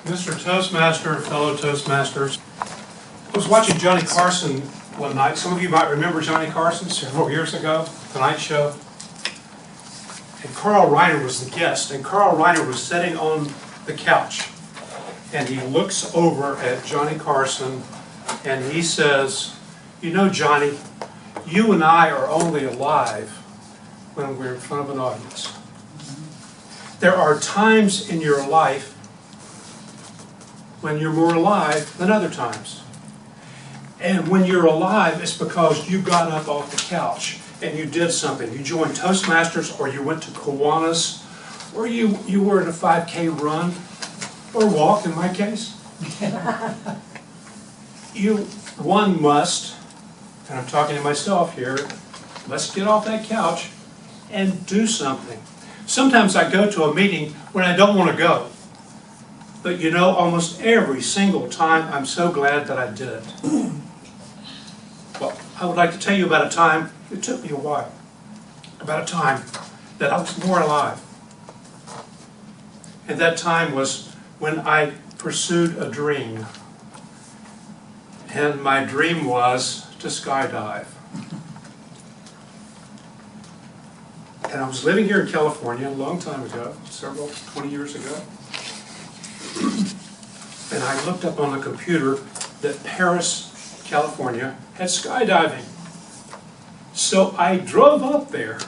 Mr. Toastmaster, fellow Toastmasters, I was watching Johnny Carson one night. Some of you might remember Johnny Carson several years ago, Tonight Show. And Carl Reiner was the guest, and Carl Reiner was sitting on the couch, and he looks over at Johnny Carson, and he says, "You know, Johnny, you and I are only alive when we're in front of an audience. There are times in your life when you're more alive than other times. And when you're alive, it's because you got up off the couch and you did something. You joined Toastmasters, or you went to Kiwanis, or you were in a 5K run, or walk in my case. One must, and I'm talking to myself here, let's get off that couch and do something. Sometimes I go to a meeting when I don't want to go. But you know, almost every single time, I'm so glad that I did it. Well, I would like to tell you about a time, it took me a while, about a time that I was more alive. And that time was when I pursued a dream. And my dream was to skydive. And I was living here in California a long time ago, 20 years ago. And I looked up on the computer that Paris, California had skydiving. So I drove up there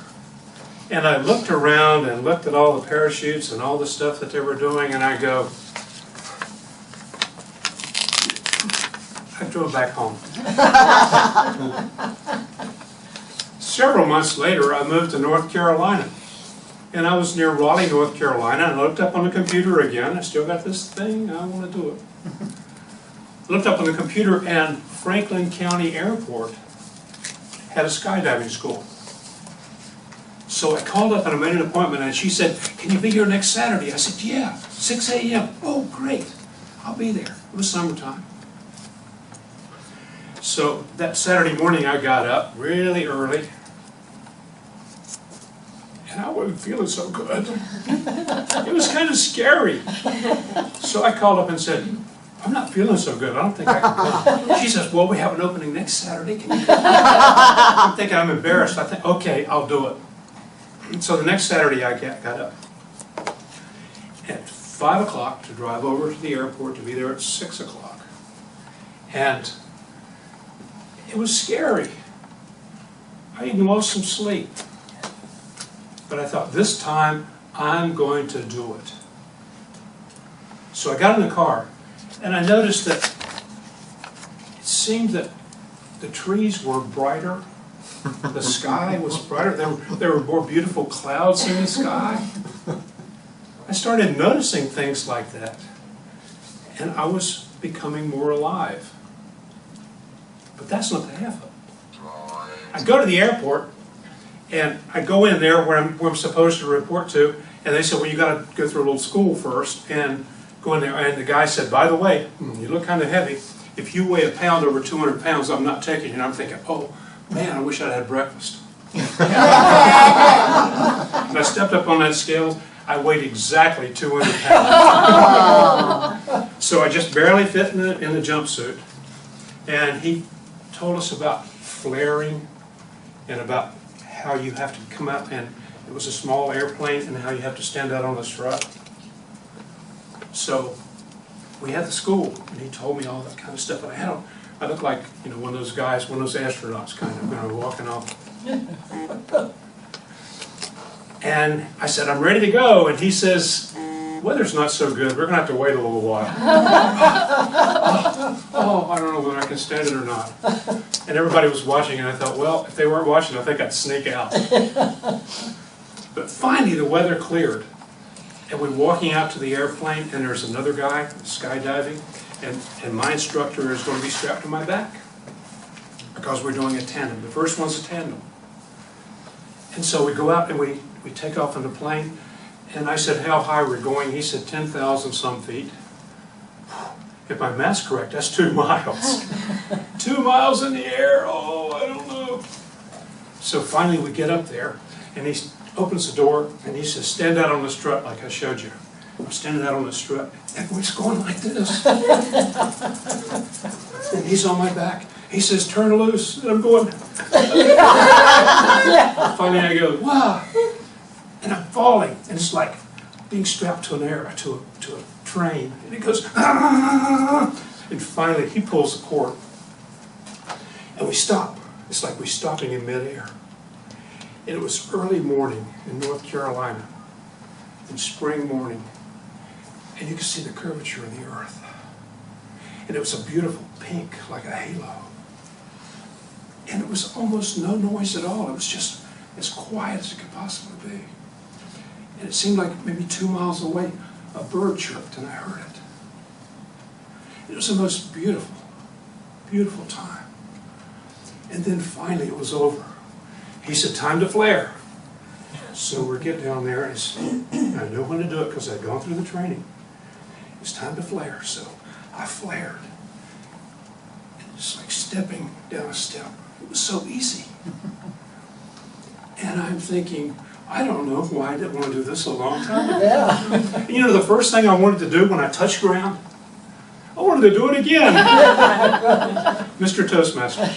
and I looked around and looked at all the parachutes and all the stuff that they were doing, and I go, I drove back home. Several months later, I moved to North Carolina. And I was near Raleigh, North Carolina, and I looked up on the computer again. I still got this thing, I want to do it. Looked up on the computer, and Franklin County Airport had a skydiving school. So I called up and I made an appointment, and she said, "Can you be here next Saturday?" I said, "Yeah, 6 a.m. "Oh, great, I'll be there." It was summertime. So that Saturday morning I got up really early, and I wasn't feeling so good. It was kind of scary. So I called up and said, "I'm not feeling so good. I don't think I can go." She says, "Well, we have an opening next Saturday. Can you go?" I'm thinking I'm embarrassed. I think, okay, I'll do it. And so the next Saturday I got up at 5 o'clock to drive over to the airport to be there at 6 o'clock. And it was scary. I even lost some sleep. But I thought, this time, I'm going to do it. So I got in the car, and I noticed that it seemed that the trees were brighter, the sky was brighter, there were more beautiful clouds in the sky. I started noticing things like that, and I was becoming more alive. But that's not the half of it. I go to the airport, and I go in there where I'm supposed to report to, and they said, "Well, you got to go through a little school first and go in there." And the guy said, "By the way, you look kind of heavy. If you weigh a pound over 200 pounds, I'm not taking you." And I'm thinking, "Oh man, I wish I'd had breakfast." And I stepped up on that scale. I weighed exactly 200 pounds. So I just barely fit in the jumpsuit. And he told us about flaring and about how you have to come out, and it was a small airplane, and how you have to stand out on the strut. So we had the school, and he told me all that kind of stuff. And I looked like, you know, one of those guys, one of those astronauts, kind of, you know, walking off. And I said, "I'm ready to go." And he says, "Weather's not so good. We're going to have to wait a little while." Oh, I don't know whether I can stand it or not. And everybody was watching, and I thought, well, if they weren't watching, I think I'd sneak out. But finally, the weather cleared. And we're walking out to the airplane, and there's another guy skydiving, and my instructor is going to be strapped to my back because we're doing a tandem. The first one's a tandem. And so we go out and we take off in the plane, and I said how high we're going. He said 10,000 some feet. If my math's correct, that's 2 miles. 2 miles in the air, oh, I don't know. So finally we get up there, and he opens the door, and he says, "Stand out on the strut like I showed you." I'm standing out on the strut. That boy's going like this. And he's on my back. He says, turn loose. And I'm going. Finally I go, wow. And I'm falling. And it's like being strapped to a train. And it goes, ah! And finally he pulls the cord. And we stop. It's like we're stopping in midair. And it was early morning in North Carolina. In spring morning. And you could see the curvature of the earth. And it was a beautiful pink, like a halo. And it was almost no noise at all. It was just as quiet as it could possibly be. And it seemed like maybe 2 miles away, a bird chirped, and I heard it. It was the most beautiful, beautiful time. And then finally it was over. He said, time to flare. So we get down there, and I know when to do it because I'd gone through the training. It's time to flare, so I flared. It's like stepping down a step. It was so easy. And I'm thinking, I don't know why I didn't want to do this a long time ago. Yeah. And you know the first thing I wanted to do when I touched ground? I wanted to do it again. Mr. Toastmaster.